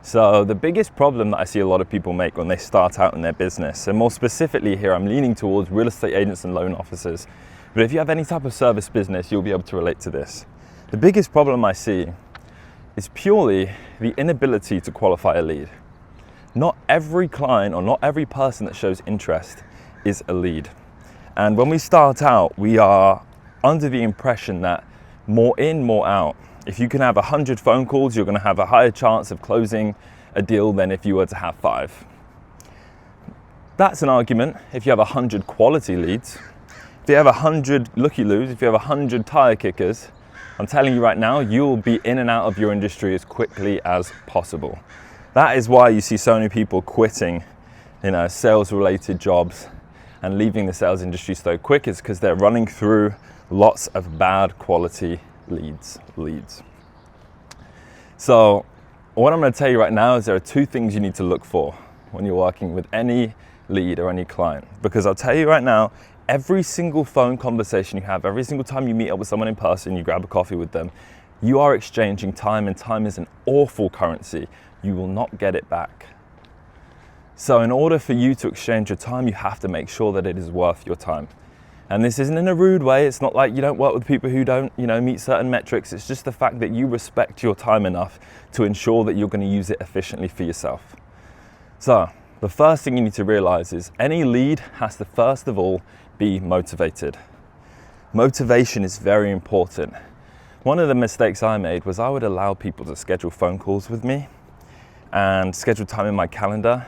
So the biggest problem that I see a lot of people make when they start out in their business, and more specifically here, I'm leaning towards real estate agents and loan officers. But if you have any type of service business, you'll be able to relate to this. The biggest problem I see is purely the inability to qualify a lead. Not every client or not every person that shows interest is a lead. And when we start out, we are under the impression that more in, more out. If you can have 100 phone calls, you're going to have a higher chance of closing a deal than if you were to have 5. That's an argument if you have 100 quality leads. If you have 100 looky-loos, if you have 100 tire kickers, I'm telling you right now, you'll be in and out of your industry as quickly as possible. That is why you see so many people quitting, sales-related jobs and leaving the sales industry so quick, is because they're running through lots of bad quality leads. So what I'm going to tell you right now is there are 2 things you need to look for when you're working with any lead or any client. Because I'll tell you right now, every single phone conversation you have, every single time you meet up with someone in person, you grab a coffee with them, you are exchanging time, and time is an awful currency. You will not get it back. So in order for you to exchange your time, you have to make sure that it is worth your time. And this isn't in a rude way. It's not like you don't work with people who don't, meet certain metrics. It's just the fact that you respect your time enough to ensure that you're going to use it efficiently for yourself. So the first thing you need to realize is any lead has to first of all be motivated. Motivation is very important. One of the mistakes I made was I would allow people to schedule phone calls with me and schedule time in my calendar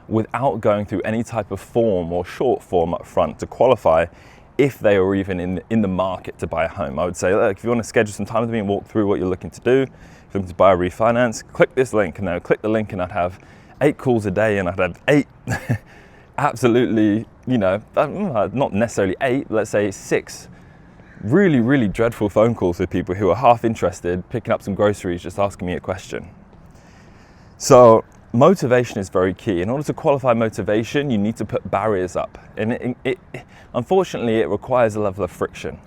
without going through any type of form or short form up front to qualify if they were even in the market to buy a home. I would say, look, if you want to schedule some time with me and walk through what you're looking to do, if you're looking to buy a refinance, click this link, and then click the link, and I'd have 8 calls a day, and I'd have 8 absolutely, not necessarily 8, let's say 6 really, really dreadful phone calls with people who are half interested, picking up some groceries, just asking me a question. So motivation is very key. In order to qualify motivation, you need to put barriers up. And unfortunately, it requires a level of friction.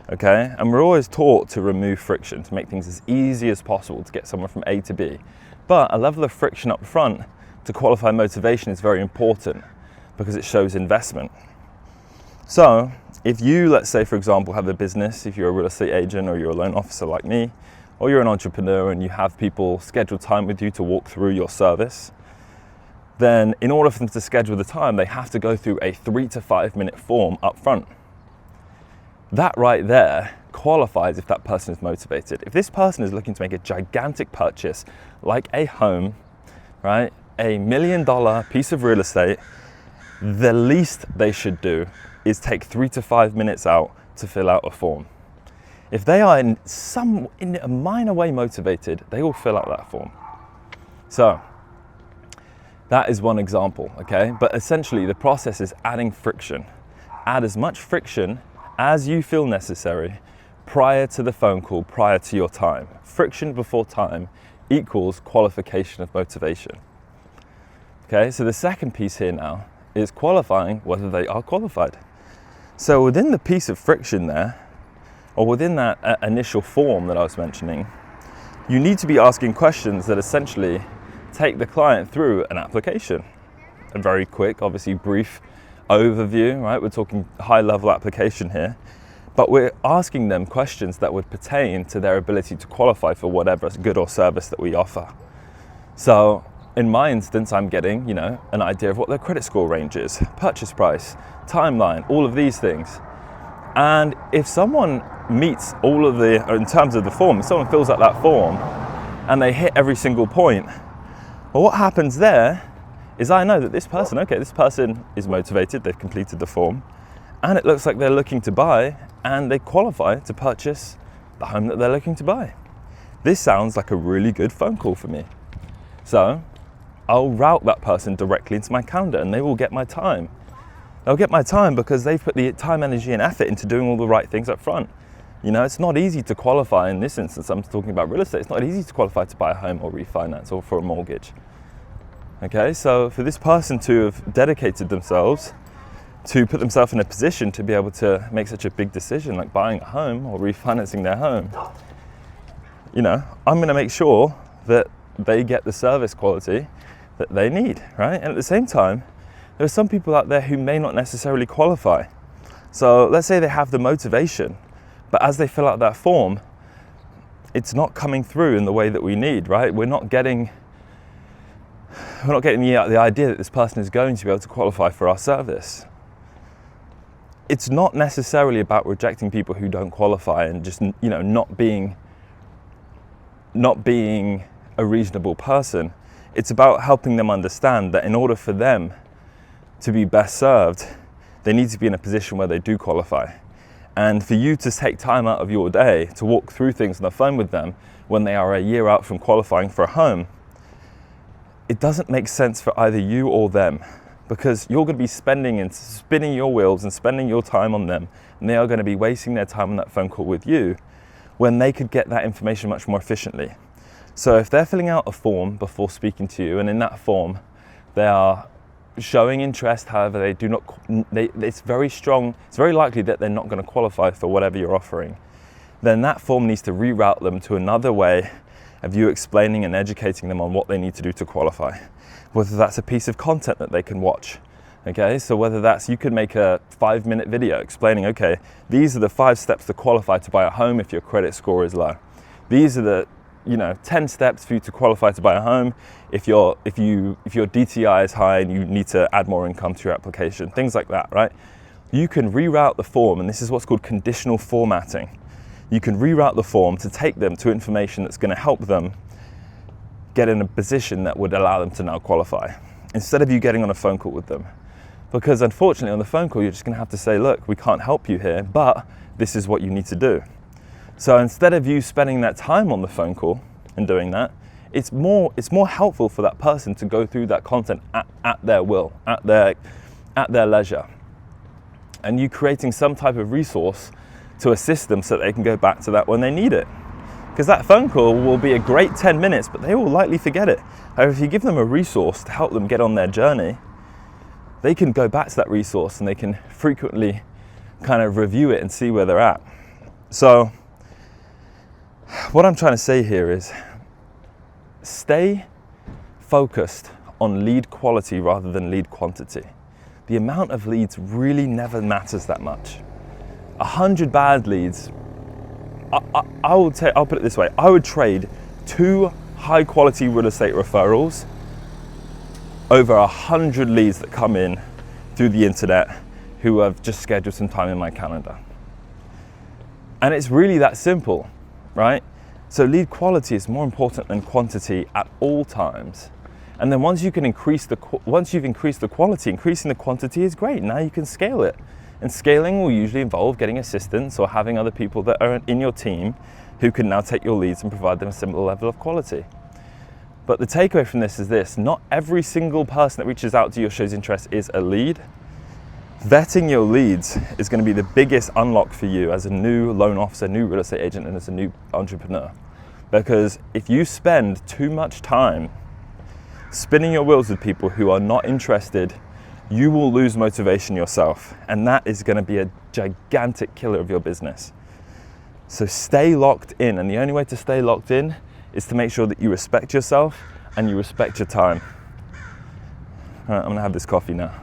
Okay? And we're always taught to remove friction, to make things as easy as possible to get someone from A to B. But a level of friction up front to qualify motivation is very important because it shows investment. So if you, let's say, for example, have a business, if you're a real estate agent or you're a loan officer like me, or you're an entrepreneur and you have people schedule time with you to walk through your service, then in order for them to schedule the time, they have to go through a 3 to 5 minute form up front. That right there qualifies if that person is motivated. If this person is looking to make a gigantic purchase, like a home, right, $1 million piece of real estate, the least they should do is take 3 to 5 minutes out to fill out a form. If they are in a minor way motivated, they will fill out that form. So that is one example, okay? But essentially the process is adding friction. Add as much friction as you feel necessary prior to the phone call, prior to your time. Friction before time equals qualification of motivation. Okay, so the second piece here now is qualifying whether they are qualified. So within the piece of friction there, or within that initial form that I was mentioning, you need to be asking questions that essentially take the client through an application. A very quick, obviously brief overview, right? We're talking high level application here, but we're asking them questions that would pertain to their ability to qualify for whatever good or service that we offer. So in my instance, I'm getting, an idea of what their credit score range is, purchase price, timeline, all of these things. And if someone meets all of in terms of the form, if someone fills out that form and they hit every single point, well, what happens there is I know that this person is motivated, they've completed the form, and it looks like they're looking to buy, and they qualify to purchase the home that they're looking to buy. This sounds like a really good phone call for me. So I'll route that person directly into my calendar, and they will get my time. They'll get my time because they've put the time, energy, and effort into doing all the right things up front. It's not easy to qualify. In this instance, I'm talking about real estate. It's not easy to qualify to buy a home or refinance or for a mortgage. Okay, so for this person to have dedicated themselves to put themselves in a position to be able to make such a big decision like buying a home or refinancing their home, I'm going to make sure that they get the service quality that they need, right? And at the same time, there are some people out there who may not necessarily qualify. So let's say they have the motivation, but as they fill out that form, it's not coming through in the way that we need, right? We're not getting the idea that this person is going to be able to qualify for our service. It's not necessarily about rejecting people who don't qualify and just, not being a reasonable person. It's about helping them understand that in order for them to be best served, they need to be in a position where they do qualify. And for you to take time out of your day to walk through things on the phone with them when they are a year out from qualifying for a home, it doesn't make sense for either you or them, because you're going to be spending and spinning your wheels and spending your time on them, and they are going to be wasting their time on that phone call with you when they could get that information much more efficiently. So if they're filling out a form before speaking to you, and in that form they are showing interest, however they do not, it's very likely that they're not going to qualify for whatever you're offering, then that form needs to reroute them to another way of you explaining and educating them on what they need to do to qualify. Whether that's a piece of content that they can watch, okay? So whether that's, you could make a 5-minute video explaining, okay, these are the 5 steps to qualify to buy a home if your credit score is low. These are the 10 steps for you to qualify to buy a home if your DTI is high and you need to add more income to your application, things like that, right? You can reroute the form, and this is what's called conditional formatting. You can reroute the form to take them to information that's going to help them get in a position that would allow them to now qualify, instead of you getting on a phone call with them. Because unfortunately on the phone call, you're just going to have to say, look, we can't help you here, but this is what you need to do. So instead of you spending that time on the phone call and doing that, it's more helpful for that person to go through that content at their will, at their leisure. And you creating some type of resource to assist them so that they can go back to that when they need it. Because that phone call will be a great 10 minutes, but they will likely forget it. However, if you give them a resource to help them get on their journey, they can go back to that resource and they can frequently kind of review it and see where they're at. So what I'm trying to say here is stay focused on lead quality rather than lead quantity. The amount of leads really never matters that much. 100 bad leads, I'll put it this way, I would trade 2 high quality real estate referrals over 100 leads that come in through the internet who have just scheduled some time in my calendar. And it's really that simple, right? So lead quality is more important than quantity at all times. And then once you've increased the quality, increasing the quantity is great. Now you can scale it. And scaling will usually involve getting assistants or having other people that are in your team who can now take your leads and provide them a similar level of quality. But the takeaway from this is this: not every single person that reaches out to you or shows interest is a lead. Vetting your leads is going to be the biggest unlock for you as a new loan officer, new real estate agent, and as a new entrepreneur. Because if you spend too much time spinning your wheels with people who are not interested, you will lose motivation yourself, and that is going to be a gigantic killer of your business. So stay locked in, and the only way to stay locked in is to make sure that you respect yourself and you respect your time. All right, I'm going to have this coffee now.